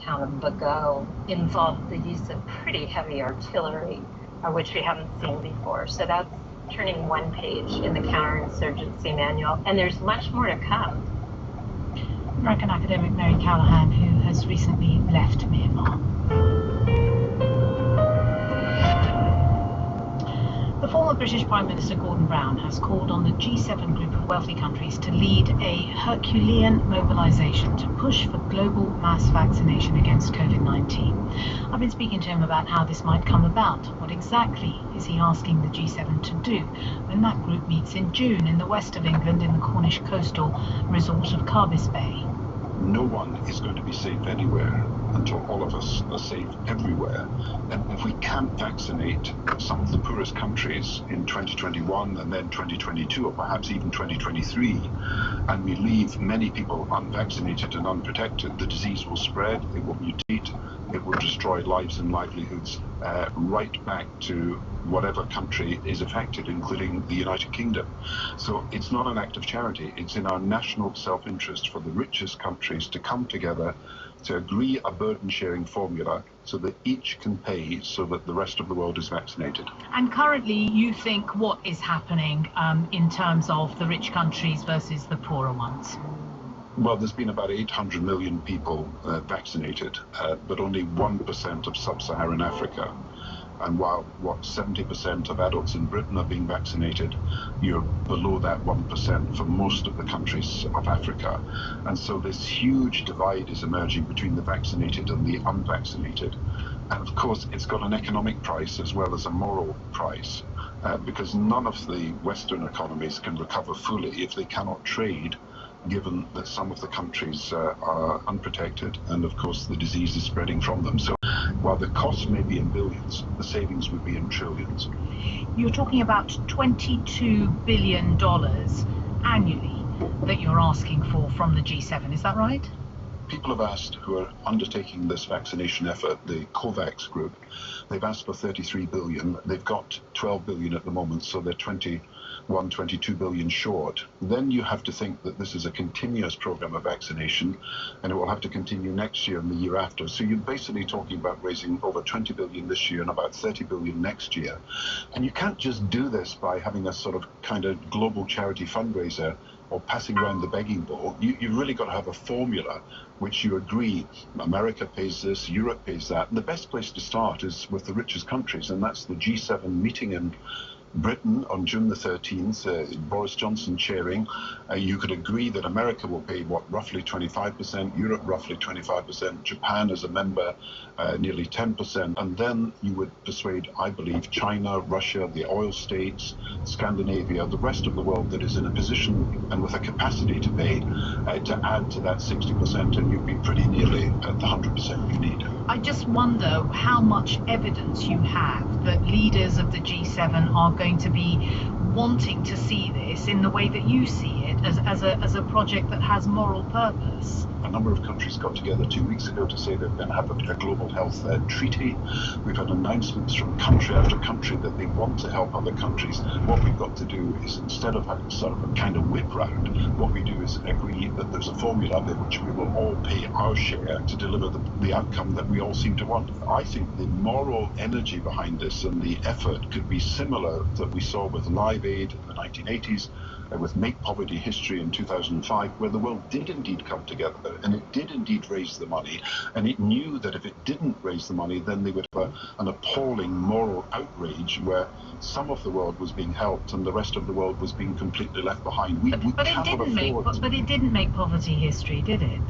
town of Bago involved the use of pretty heavy artillery, which we haven't seen before. So that's turning one page in the counterinsurgency manual, and there's much more to come. American academic Mary Callahan, who has recently left Myanmar. The former British Prime Minister Gordon Brown has called on the G7 group of wealthy countries to lead a Herculean mobilisation to push for global mass vaccination against COVID-19. I've been speaking to him about how this might come about. What exactly is he asking the G7 to do when that group meets in June in the west of England in the Cornish coastal resort of Carbis Bay? No one is going to be safe anywhere until all of us are safe everywhere. And if we can't vaccinate some of the poorest countries in 2021 and then 2022 or perhaps even 2023, and we leave many people unvaccinated and unprotected, the disease will spread, it will mutate, it will destroy lives and livelihoods right back to whatever country is affected, including the United Kingdom. So it's not an act of charity, it's in our national self-interest for the richest countries to come together to agree a burden-sharing formula so that each can pay so that the rest of the world is vaccinated. And currently, you think what is happening in terms of the rich countries versus the poorer ones? Well, there's been about 800 million people vaccinated, but only 1% of sub-Saharan Africa. And while, 70% of adults in Britain are being vaccinated, you're below that 1% for most of the countries of Africa. And so this huge divide is emerging between the vaccinated and the unvaccinated. And of course, it's got an economic price as well as a moral price, because none of the Western economies can recover fully if they cannot trade, given that some of the countries are unprotected and of course the disease is spreading from them. So while the cost may be in billions, the savings would be in trillions. You're talking about $22 billion annually that you're asking for from the G7, is that right? People have asked, who are undertaking this vaccination effort, the COVAX group, they've asked for 33 billion. They've got 12 billion at the moment, so they're 22 billion short. Then you have to think that this is a continuous program of vaccination, and it will have to continue next year and the year after. So you're basically talking about raising over 20 billion this year and about 30 billion next year. And you can't just do this by having a sort of kind of global charity fundraiser or passing around the begging bowl. You've really got to have a formula which you agree. America pays this, Europe pays that. And the best place to start is with the richest countries, and that's the G7 meeting in Britain on June the 13th, Boris Johnson chairing. You could agree that America will pay, roughly 25%, Europe roughly 25%, Japan as a member, nearly 10%. And then you would persuade, I believe, China, Russia, the oil states, Scandinavia, the rest of the world that is in a position and with a capacity to pay, to add to that 60%, and you'd be pretty nearly at the 100% you need. I just wonder how much evidence you have that leaders of the G7 are going to be wanting to see this in the way that you see it, as a project that has moral purpose. A number of countries got together 2 weeks ago to say they're going to have a global health treaty. We've had announcements from country after country that they want to help other countries. What we've got to do is, instead of having sort of a kind of whip round, what we do is agree that there's a formula by which we will all pay our share to deliver the outcome that we all seem to want. I think the moral energy behind this and the effort could be similar that we saw with Live Aid in the 1980s, with Make Poverty History in 2005, where the world did indeed come together and it did indeed raise the money, and it knew that if it didn't raise the money, then they would have an appalling moral outrage where some of the world was being helped and the rest of the world was being completely left behind. But it didn't make Poverty History, did it?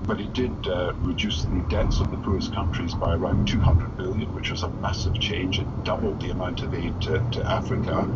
But it did reduce the debts of the poorest countries by around 200 billion, which was a massive change. It doubled the amount of aid to Africa.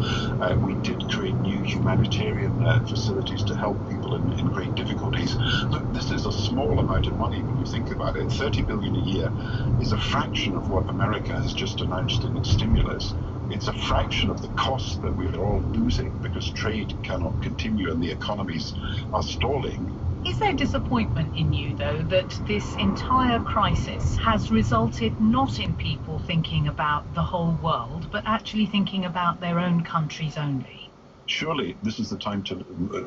We did create new humanitarian facilities to help people in great difficulties. Look, this is a small amount of money when you think about it. 30 billion a year is a fraction of what America has just announced in its stimulus. It's a fraction of the cost that we're all losing because trade cannot continue and the economies are stalling. Is there disappointment in you, though, that this entire crisis has resulted not in people thinking about the whole world, but actually thinking about their own countries only? surely this is the time to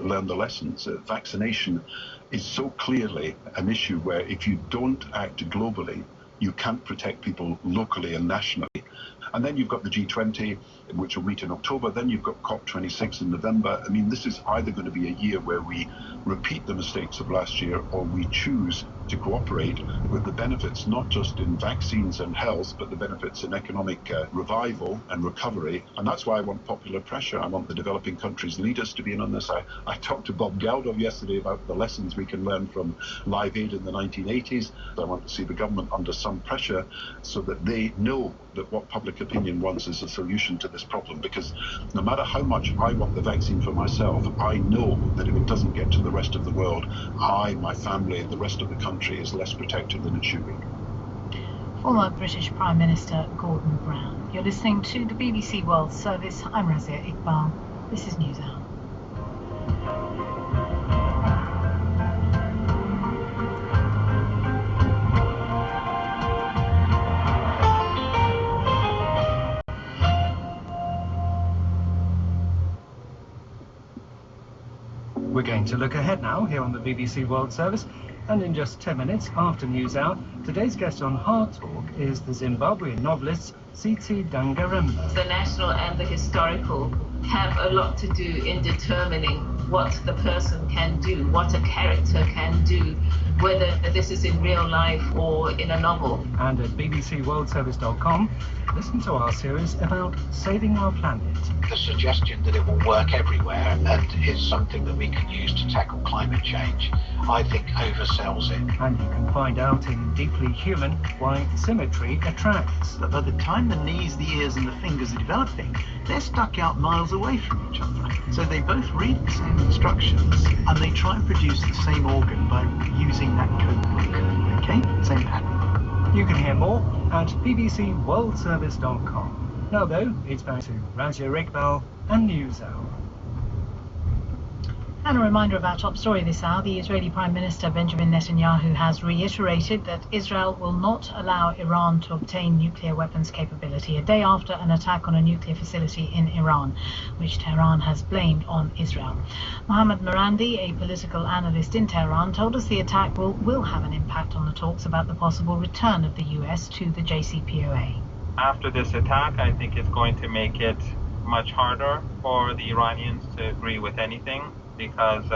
learn the lessons. Vaccination is so clearly an issue where if you don't act globally, you can't protect people locally and nationally. And then you've got the G20, which will meet in October. Then you've got COP26 in November. I mean, this is either going to be a year where we repeat the mistakes of last year, or we choose to cooperate with the benefits, not just in vaccines and health, but the benefits in economic revival and recovery. And that's why I want popular pressure. I want the developing countries' leaders to be in on this. I talked to Bob Geldof yesterday about the lessons we can learn from Live Aid in the 1980s. I want to see the government under some pressure so that they know that what public opinion wants is a solution to this problem, because no matter how much I want the vaccine for myself, I know that if it doesn't get to the rest of the world, I, my family, the rest of the country is less protected than it should be. Former British Prime Minister Gordon Brown. You're listening to the BBC World Service. I'm Razia Iqbal. This is NewsHour. We're going to look ahead now here on the BBC World Service, and in just 10 minutes after NewsHour, today's guest on Hard Talk is the Zimbabwean novelist Tsitsi Dangaremba. The national and the historical have a lot to do in determining what the person can do, what a character can do, whether this is in real life or in a novel. And at bbcworldservice.com, listen to our series about saving our planet. The suggestion that it will work everywhere and is something that we can use to tackle climate change, I think oversells it. And you can find out in Deeply Human why symmetry attracts. But by the time the knees, the ears and the fingers are developing, they're stuck out miles away from each other. So they both read the same instructions and they try and produce the same organ by using that code book. Okay? Same pattern. You can hear more at bbcworldservice.com. Now though, it's back to Razia Iqbal and NewsHour. And a reminder of our top story this hour. The Israeli Prime Minister Benjamin Netanyahu has reiterated that Israel will not allow Iran to obtain nuclear weapons capability a day after an attack on a nuclear facility in Iran, which Tehran has blamed on Israel. Mohammad Marandi, a political analyst in Tehran, told us the attack will have an impact on the talks about the possible return of the US to the JCPOA. After this attack, I think it's going to make it much harder for the Iranians to agree with anything, because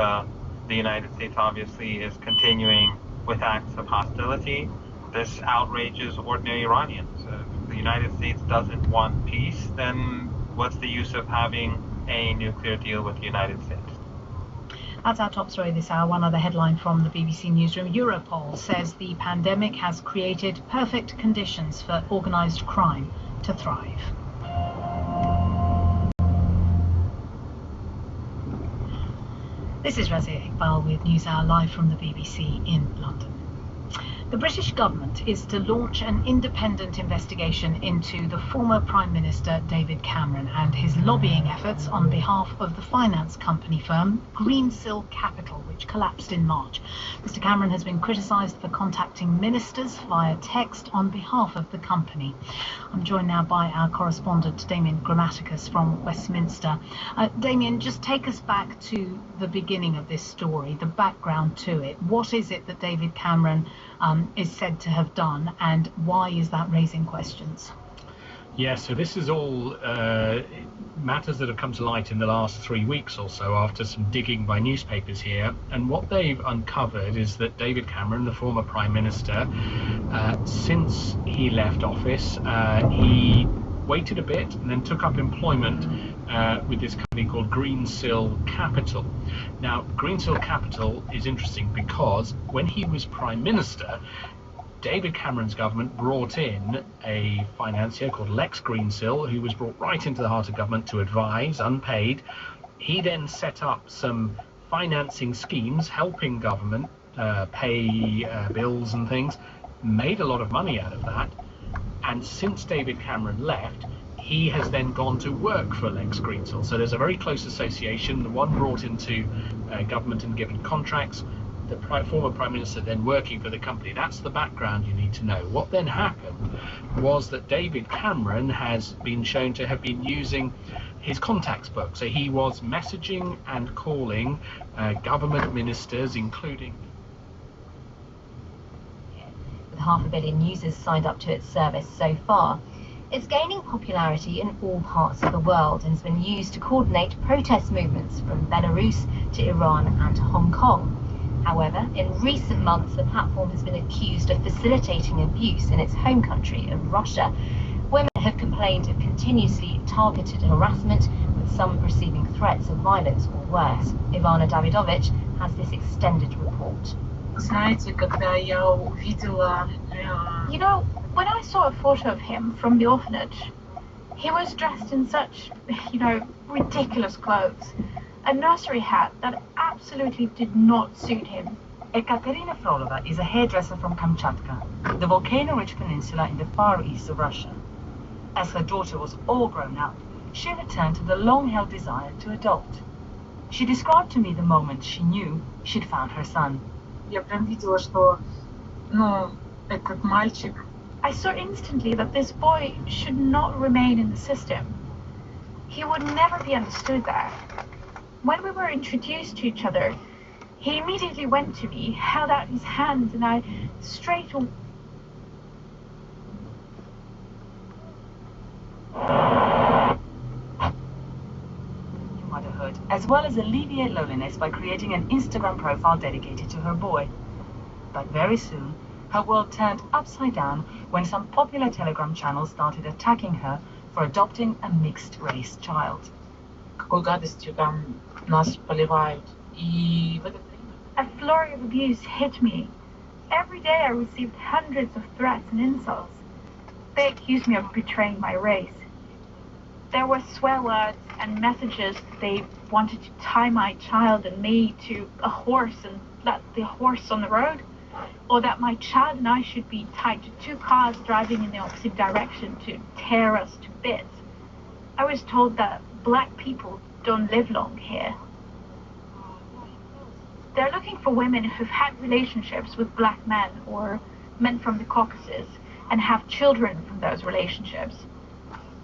the United States obviously is continuing with acts of hostility. This outrages ordinary Iranians. If the United States doesn't want peace, then what's the use of having a nuclear deal with the United States? That's our top story this hour. One other headline from the BBC Newsroom. Europol says the pandemic has created perfect conditions for organised crime to thrive. This is Razia Iqbal with NewsHour live from the BBC in London. The British government is to launch an independent investigation into the former Prime Minister David Cameron and his lobbying efforts on behalf of the finance company firm Greensill Capital, which collapsed in March. Mr. Cameron has been criticised for contacting ministers via text on behalf of the company. I'm joined now by our correspondent Damien Grammaticus from Westminster. Damien, just take us back to the beginning of this story, the background to it. What is it that David Cameron is said to have done, and why is that raising questions? Yeah, so this is all matters that have come to light in the last 3 weeks or so after some digging by newspapers here. And what they've uncovered is that David Cameron, the former Prime Minister, since he left office, he waited a bit and then took up employment with this company called Greensill Capital. Now, Greensill Capital is interesting because when he was Prime Minister, David Cameron's government brought in a financier called Lex Greensill, who was brought right into the heart of government to advise, unpaid. He then set up some financing schemes helping government pay bills and things, made a lot of money out of that. And since David Cameron left, he has then gone to work for Lex Greensill. So there's a very close association, the one brought into government and given contracts, the former Prime Minister then working for the company. That's the background you need to know. What then happened was that David Cameron has been shown to have been using his contacts book. So he was messaging and calling government ministers, including... With 500 million users signed up to its service so far, it's gaining popularity in all parts of the world and has been used to coordinate protest movements from Belarus to Iran and Hong Kong. However, in recent months, the platform has been accused of facilitating abuse in its home country of Russia. Women have complained of continuously targeted harassment, with some receiving threats of violence or worse. Ivana Davidovich has this extended report. You know, when I saw a photo of him from the orphanage, he was dressed in such, ridiculous clothes. A nursery hat that absolutely did not suit him. Ekaterina Frolova is a hairdresser from Kamchatka, the volcano-rich peninsula in the far east of Russia. As her daughter was all grown up, she returned to the long-held desire to adopt. She described to me the moment she knew she'd found her son. I saw instantly that this boy should not remain in the system. He would never be understood there. When we were introduced to each other, he immediately went to me, held out his hand, and I straight away... Motherhood, as well as alleviate loneliness by creating an Instagram profile dedicated to her boy. But very soon, her world turned upside down when some popular Telegram channels started attacking her for adopting a mixed-race child. A flurry of abuse hit me. Every day I received hundreds of threats and insults. They accused me of betraying my race. There were swear words and messages that they wanted to tie my child and me to a horse and let the horse on the road, or that my child and I should be tied to two cars driving in the opposite direction to tear us to bits. I was told that black people don't live long here. They're looking for women who've had relationships with black men or men from the Caucasus and have children from those relationships.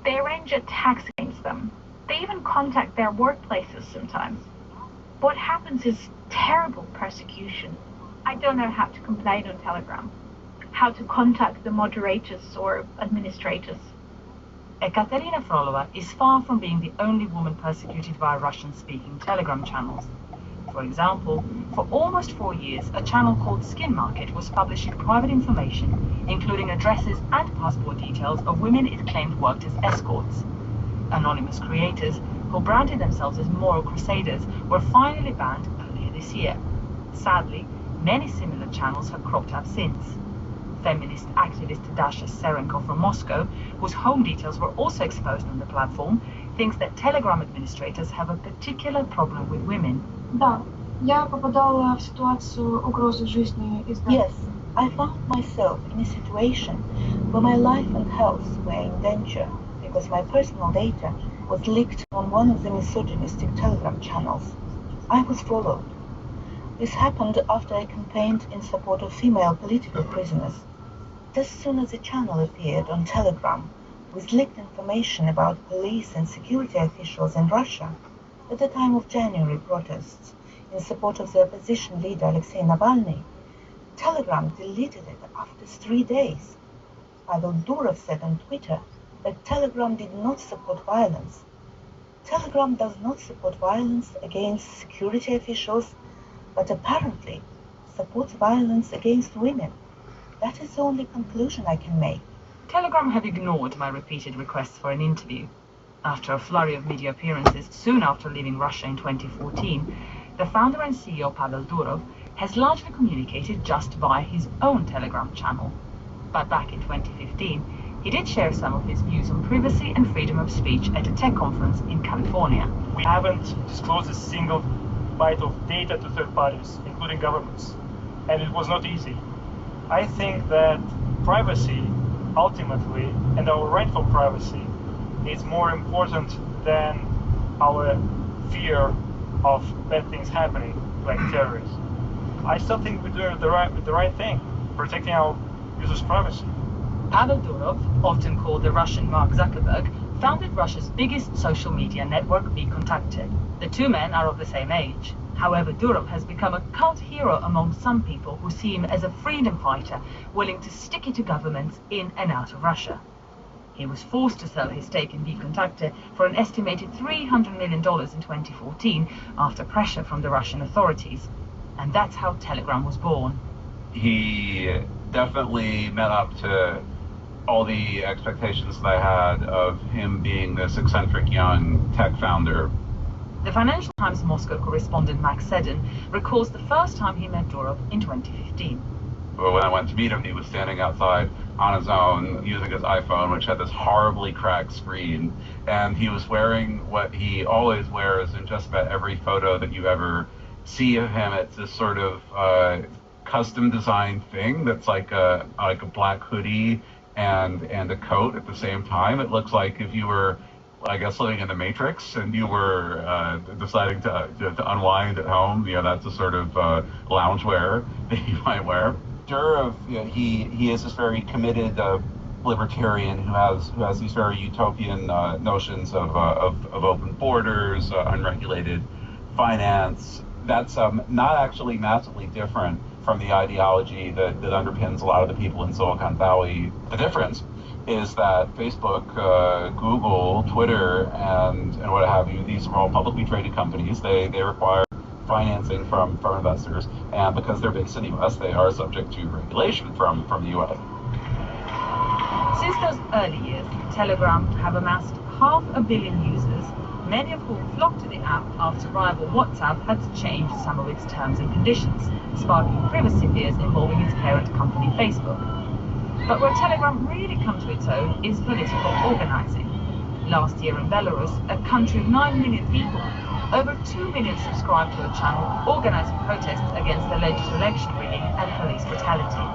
They arrange attacks against them. They even contact their workplaces sometimes. What happens is terrible persecution. I don't know how to complain on Telegram, how to contact the moderators or administrators. Ekaterina Frolova is far from being the only woman persecuted by Russian-speaking Telegram channels. For example, for almost 4 years, a channel called Skin Market was publishing private information, including addresses and passport details of women it claimed worked as escorts. Anonymous creators, who branded themselves as moral crusaders, were finally banned earlier this year. Sadly, many similar channels have cropped up since. Feminist activist Dasha Serenko from Moscow, whose home details were also exposed on the platform, thinks that Telegram administrators have a particular problem with women. Yes, I found myself in a situation where my life and health were in danger because my personal data was leaked on one of the misogynistic Telegram channels. I was followed. This happened after I campaigned in support of female political prisoners. As soon as the channel appeared on Telegram with leaked information about police and security officials in Russia at the time of January protests in support of the opposition leader Alexei Navalny, Telegram deleted it after 3 days. Pavel Durov said on Twitter that Telegram did not support violence. Telegram does not support violence against security officials, but apparently supports violence against women. That is the only conclusion I can make. Telegram have ignored my repeated requests for an interview. After a flurry of media appearances soon after leaving Russia in 2014, the founder and CEO Pavel Durov has largely communicated just via his own Telegram channel. But back in 2015, he did share some of his views on privacy and freedom of speech at a tech conference in California. We haven't disclosed a single byte of data to third parties, including governments, and it was not easy. I think that privacy, ultimately, and our rightful privacy, is more important than our fear of bad things happening, like terrorism. I still think we're doing the right thing, protecting our users' privacy. Pavel Durov, often called the Russian Mark Zuckerberg, founded Russia's biggest social media network, VKontakte. The two men are of the same age. However, Durov has become a cult hero among some people who see him as a freedom fighter willing to stick it to governments in and out of Russia. He was forced to sell his stake in VKontakte for an estimated $300 million in 2014 after pressure from the Russian authorities. And that's how Telegram was born. He definitely met up to all the expectations that I had of him being this eccentric young tech founder. The Financial Times Moscow correspondent Max Seddon recalls the first time he met Durov in 2015. When I went to meet him, he was standing outside on his own using his iPhone, which had this horribly cracked screen, and he was wearing what he always wears in just about every photo that you ever see of him. It's this sort of custom designed thing that's like a black hoodie and a coat at the same time. It looks like if you were, I guess, living in the Matrix and you were deciding to unwind at home. That's the sort of loungewear that you might wear. Durov, he is this very committed libertarian who has these very utopian notions of open borders, unregulated finance. That's not actually massively different from the ideology that underpins a lot of the people in Silicon Valley. The difference is that Facebook, Google, Twitter, and what have you, these are all publicly traded companies. They require financing from investors, and because they're based in the U.S., they are subject to regulation from the U.S. Since those early years, Telegram have amassed 500 million users, many of whom flocked to the app after rival WhatsApp had changed some of its terms and conditions, sparking privacy fears involving its parent company Facebook. But where Telegram really come to its own is political organizing. Last year in Belarus, a country of 9 million people, over 2 million subscribed to a channel organizing protests against alleged election rigging and police brutality.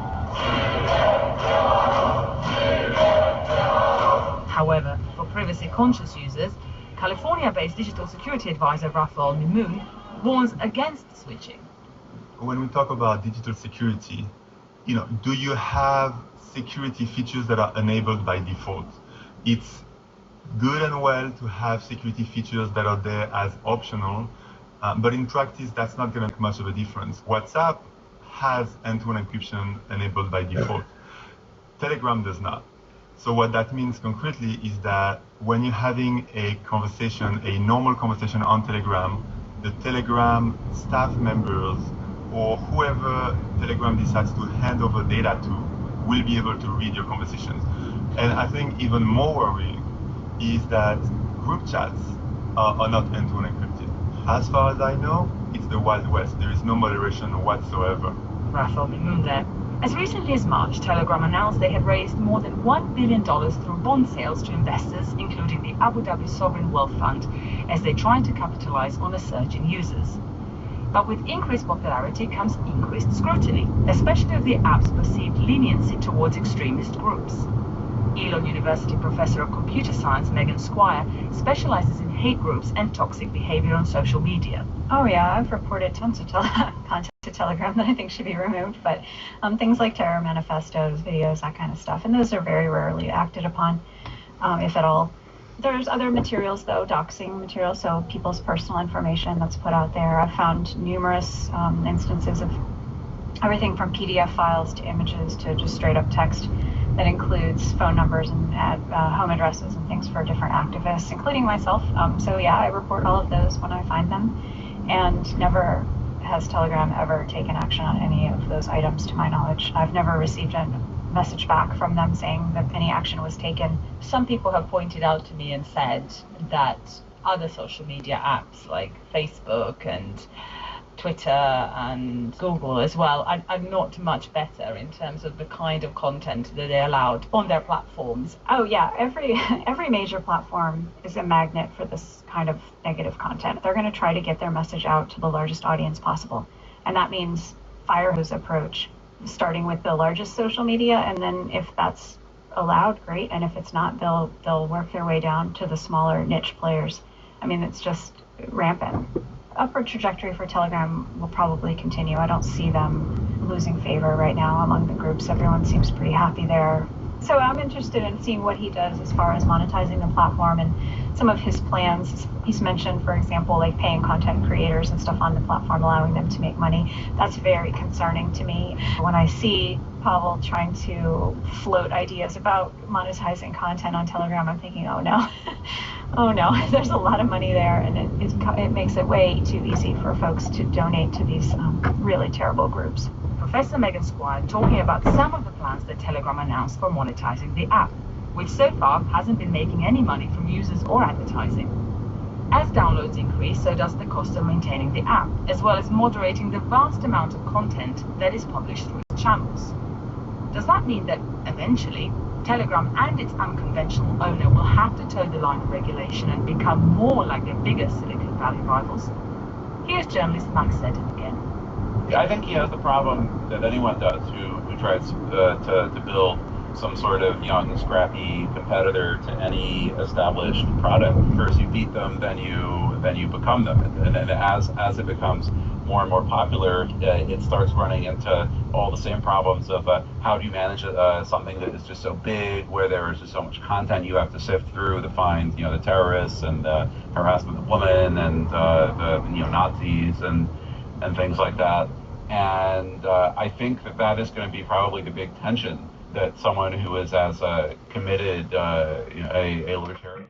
However, for privacy-conscious users, California-based digital security advisor Rafael Mimoun warns against switching. When we talk about digital security, do you have security features that are enabled by default? It's good and well to have security features that are there as optional, but in practice, that's not going to make much of a difference. WhatsApp has end-to-end encryption enabled by default. Telegram does not. So what that means concretely is that when you're having a conversation, a normal conversation on Telegram, the Telegram staff members or whoever Telegram decides to hand over data to will be able to read your conversations. And I think even more worrying is that group chats are not end-to-end encrypted. As far as I know, it's the Wild West. There is no moderation whatsoever. Rafael Mimoun there. As recently as March, Telegram announced they had raised more than $1 billion through bond sales to investors, including the Abu Dhabi Sovereign Wealth Fund, as they try to capitalize on a surge in users. But with increased popularity comes increased scrutiny, especially of the app's perceived leniency towards extremist groups. Elon University professor of computer science Megan Squire specializes in hate groups and toxic behavior on social media. Oh yeah, I've reported tons of content to Telegram that I think should be removed, but things like terror manifestos, videos, that kind of stuff, and those are very rarely acted upon, if at all. There's other materials though, doxing materials, so people's personal information that's put out there. I've found numerous instances of everything from PDF files to images to just straight up text that includes phone numbers and home addresses and things for different activists, including myself. So yeah, I report all of those when I find them, and never has Telegram ever taken action on any of those items to my knowledge. I've never received a message back from them saying that any action was taken. Some people have pointed out to me and said that other social media apps like Facebook and Twitter and Google as well are not much better in terms of the kind of content that they allowed on their platforms. Oh yeah, every major platform is a magnet for this kind of negative content. They're going to try to get their message out to the largest audience possible, and that means fire hose approach, starting with the largest social media, and then if that's allowed, great, and if it's not, they'll work their way down to the smaller niche players. I mean, it's just rampant. Upward trajectory for Telegram will probably continue. I don't see them losing favor right now among the groups. Everyone seems pretty happy there. So I'm interested in seeing what he does as far as monetizing the platform and some of his plans. He's mentioned, for example, like paying content creators and stuff on the platform, allowing them to make money. That's very concerning to me. When I see Pavel trying to float ideas about monetizing content on Telegram, I'm thinking, oh no, oh no, there's a lot of money there, and it makes it way too easy for folks to donate to these really terrible groups. Professor Megan Squire talking about some of the plans that Telegram announced for monetizing the app, which so far hasn't been making any money from users or advertising. As downloads increase, so does the cost of maintaining the app, as well as moderating the vast amount of content that is published through its channels. Does that mean that eventually Telegram and its unconventional owner will have to toe the line of regulation and become more like their biggest Silicon Valley rivals? Here's journalist Max Seddon again. Yeah, I think he has the problem that anyone does who tries to build some sort of young, scrappy competitor to any established product. First you beat them, then you become them, and then as it becomes more and more popular, it starts running into all the same problems of how do you manage something that is just so big, where there is just so much content you have to sift through to find the terrorists and the harassment of women and the Nazis and things like that. And I think that is going to be probably the big tension that someone who is as committed a libertarian